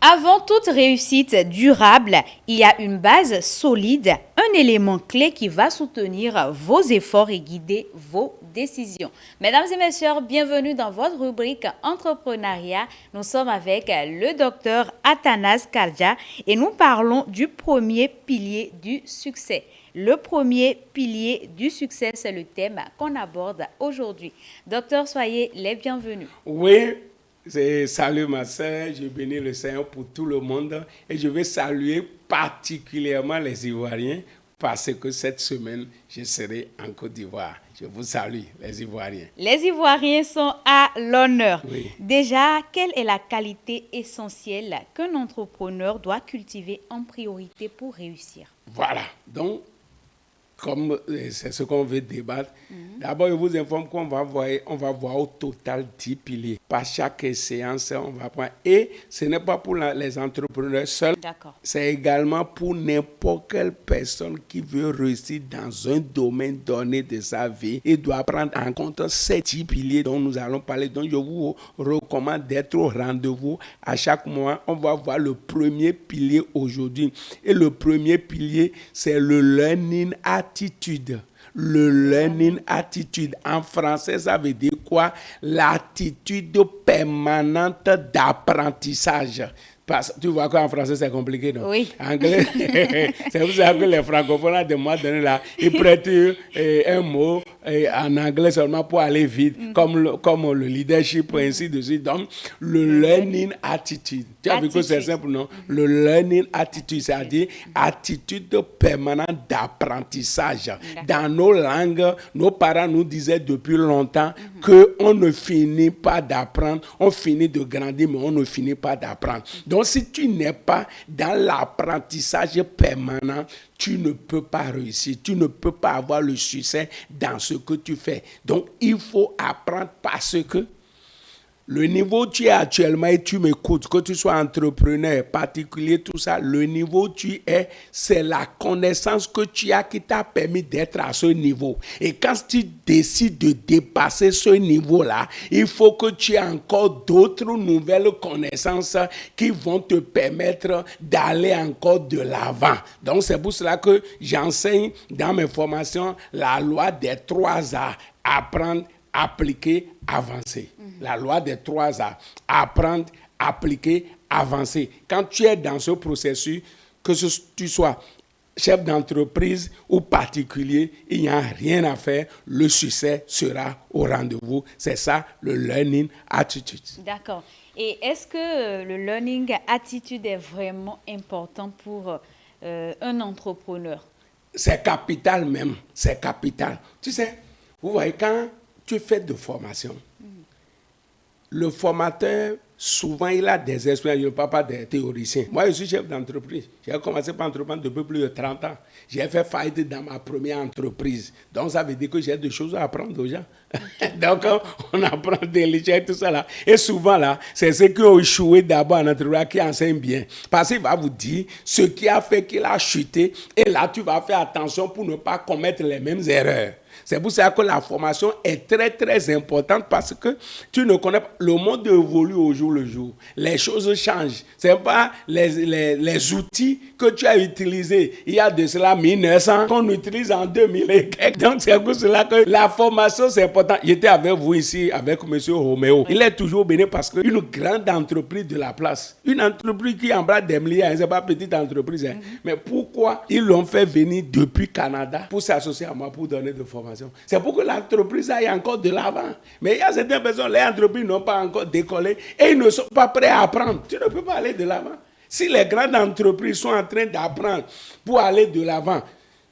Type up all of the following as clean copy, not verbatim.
Avant toute réussite durable, il y a une base solide, un élément clé qui va soutenir vos efforts et guider vos décisions. Mesdames et messieurs, bienvenue dans votre rubrique entrepreneuriat. Nous sommes avec le docteur Athanase Kardja et nous parlons du premier pilier du succès. Le premier pilier du succès, c'est le thème qu'on aborde aujourd'hui. Docteur, soyez les bienvenus. Oui. Salut ma soeur, je bénis le Seigneur pour tout le monde et je vais saluer particulièrement les Ivoiriens parce que cette semaine, je serai en Côte d'Ivoire. Je vous salue, les Ivoiriens. Les Ivoiriens sont à l'honneur. Oui. Déjà, quelle est la qualité essentielle qu'un entrepreneur doit cultiver en priorité pour réussir? Voilà, donc, comme c'est ce qu'on veut débattre, d'abord, je vous informe qu'on va voir au total 10 piliers. Par chaque séance, on va prendre. Et ce n'est pas pour les entrepreneurs seuls. D'accord. C'est également pour n'importe quelle personne qui veut réussir dans un domaine donné de sa vie. Il doit prendre en compte ces 10 piliers dont nous allons parler. Donc, je vous recommande d'être au rendez-vous. À chaque mois, on va voir le premier pilier aujourd'hui. Et le premier pilier, c'est le learning attitude. Le learning attitude. En français, ça veut dire quoi? L'attitude permanente d'apprentissage. Parce, tu vois qu'en français, c'est compliqué, non? Oui. Anglais, c'est pour ça que les francophones, de moi, là, ils prêtent un mot en anglais seulement pour aller vite, comme le leadership, ainsi de suite. Donc, le learning attitude. Tu as vu que c'est simple, non? Le learning attitude, c'est-à-dire attitude permanente d'apprentissage. Dans nos langues, nos parents nous disaient depuis longtemps qu'on ne finit pas d'apprendre, on finit de grandir, mais on ne finit pas d'apprendre. Donc, si tu n'es pas dans l'apprentissage permanent, tu ne peux pas réussir, tu ne peux pas avoir le succès dans ce que tu fais. Donc, il faut apprendre parce que le niveau où tu es actuellement et tu m'écoutes, que tu sois entrepreneur, particulier, tout ça, le niveau où tu es, c'est la connaissance que tu as qui t'a permis d'être à ce niveau. Et quand tu décides de dépasser ce niveau-là, il faut que tu aies encore d'autres nouvelles connaissances qui vont te permettre d'aller encore de l'avant. Donc, c'est pour cela que j'enseigne dans mes formations la loi des 3 A. Apprendre, appliquer, avancer. La loi des 3 A. Apprendre, appliquer, avancer. Quand tu es dans ce processus, que tu sois chef d'entreprise ou particulier, il n'y a rien à faire. Le succès sera au rendez-vous. C'est ça, le learning attitude. D'accord. Et est-ce que le learning attitude est vraiment important pour un entrepreneur? C'est capital même. C'est capital. Tu sais, vous voyez, quand tu fais de formation, le formateur, souvent, il a des expériences, je ne parle pas des théoriciens. Moi, je suis chef d'entreprise. J'ai commencé par entreprendre depuis plus de 30 ans. J'ai fait faillite dans ma première entreprise. Donc, ça veut dire que j'ai des choses à apprendre aux gens. Donc, on apprend des légères, tout ça là. Et souvent, là, c'est ceux qui ont échoué d'abord en entreprise qui enseignent bien. Parce qu'il va vous dire ce qui a fait qu'il a chuté. Et là, tu vas faire attention pour ne pas commettre les mêmes erreurs. C'est pour ça que la formation est très, très importante parce que tu ne connais pas. Le monde évolue au jour le jour. Les choses changent. Ce n'est pas les outils que tu as utilisés il y a de cela 1900 qu'on utilise en 2000 et quelques. Donc, c'est pour cela que la formation, c'est important. J'étais avec vous ici, avec M. Roméo. Il est toujours béni parce qu'une grande entreprise de la place, une entreprise qui embrasse des milliards, ce n'est pas petite entreprise. Mais pourquoi ils l'ont fait venir depuis Canada pour s'associer à moi pour donner de formation? C'est pour que l'entreprise aille encore de l'avant. Mais il y a certaines personnes, les entreprises n'ont pas encore décollé et ils ne sont pas prêts à apprendre. Tu ne peux pas aller de l'avant. Si les grandes entreprises sont en train d'apprendre pour aller de l'avant,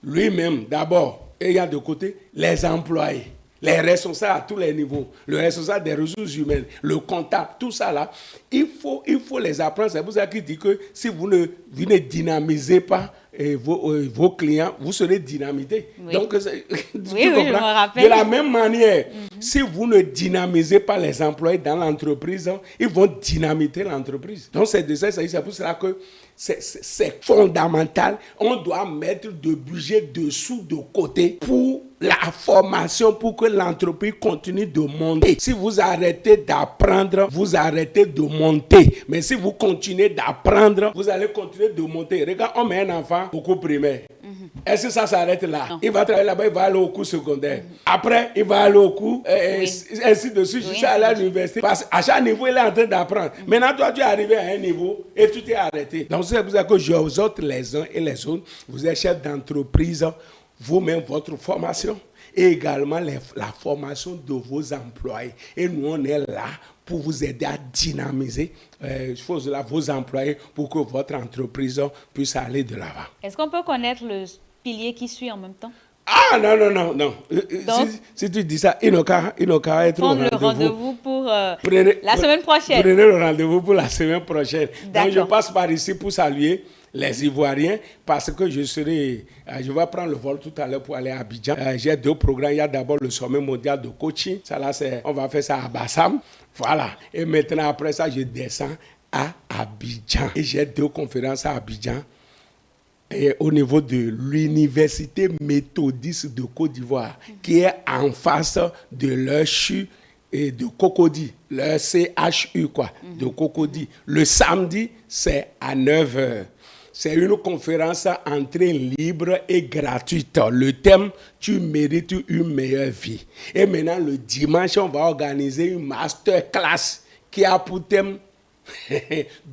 lui-même, d'abord, ayant de côté les employés, les responsables à tous les niveaux, le responsable des ressources humaines, le comptable, tout ça là, il faut les apprendre. C'est pour ça qu'il dit que si vous ne dynamisez pas vos clients, vous serez dynamité. Oui. Donc, tu oui, je me rappelle. De la même manière, si vous ne dynamisez pas les employés dans l'entreprise, ils vont dynamiter l'entreprise. Donc, c'est de ça, c'est pour cela que c'est fondamental. On doit mettre de budget dessous de côté pour la formation pour que l'entreprise continue de monter. Si vous arrêtez d'apprendre, vous arrêtez de monter. Mais si vous continuez d'apprendre, vous allez continuer de monter. Regarde, on met un enfant au cours primaire. Est-ce que ça s'arrête là? Non. Il va travailler là-bas, il va aller au cours secondaire. Après, il va aller au cours, ainsi de suite, jusqu'à aller à l'université. Parce qu'à chaque niveau, il est en train d'apprendre. Maintenant, toi, tu es arrivé à un niveau et tu t'es arrêté. Donc, c'est pour ça que j'exhorte les uns et les autres. Vous êtes chef d'entreprise, vous-même, votre formation. Et également la formation de vos employés. Et nous, on est là pour vous aider à dynamiser vos employés pour que votre entreprise puisse aller de l'avant. Est-ce qu'on peut connaître le pilier qui suit en même temps? Ah non. Donc, si tu dis ça, il n'a qu'à être au rendez-vous. Prendre le rendez-vous pour la semaine prochaine. Prenez le rendez-vous pour la semaine prochaine. Donc, je passe par ici pour saluer les Ivoiriens parce que je vais prendre le vol tout à l'heure pour aller à Abidjan. J'ai 2 programmes. Il y a d'abord le sommet mondial de coaching. Ça là, on va faire ça à Bassam. Voilà. Et maintenant, après ça, je descends à Abidjan. Et j'ai 2 conférences à Abidjan. Et au niveau de l'université méthodiste de Côte d'Ivoire, qui est en face de leur CHU et de Cocody, leur CHU de Cocody. Le samedi, c'est à 9h. C'est une conférence entrée libre et gratuite. Le thème, tu mérites une meilleure vie. Et maintenant, le dimanche, on va organiser une masterclass qui a pour thème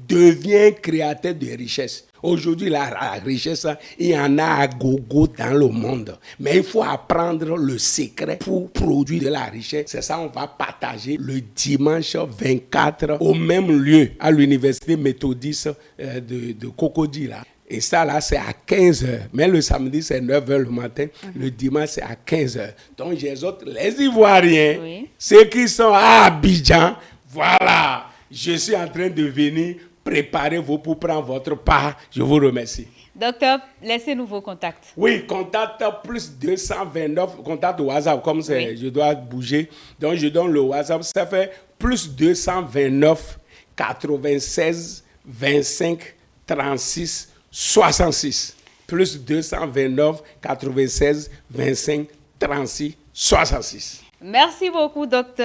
deviens créateur de richesse. Aujourd'hui, la richesse, il y en a à gogo dans le monde. Mais il faut apprendre le secret pour produire de la richesse. C'est ça, on va partager le dimanche 24 au même lieu, à l'université méthodiste de Cocody. Là. Et ça, là, c'est à 15h. Mais le samedi, c'est 9h le matin. Le dimanche, c'est à 15h. Donc, j'exhorte les Ivoiriens, ceux qui sont à Abidjan, voilà, je suis en train de venir. Préparez-vous pour prendre votre part. Je vous remercie. Docteur, laissez-nous vos contacts. Oui, contact plus 229, contact WhatsApp, comme c'est, je dois bouger. Donc, je donne le WhatsApp, ça fait plus 229 96 25 36 66. Plus 229 96 25 36 66. Merci beaucoup, docteur.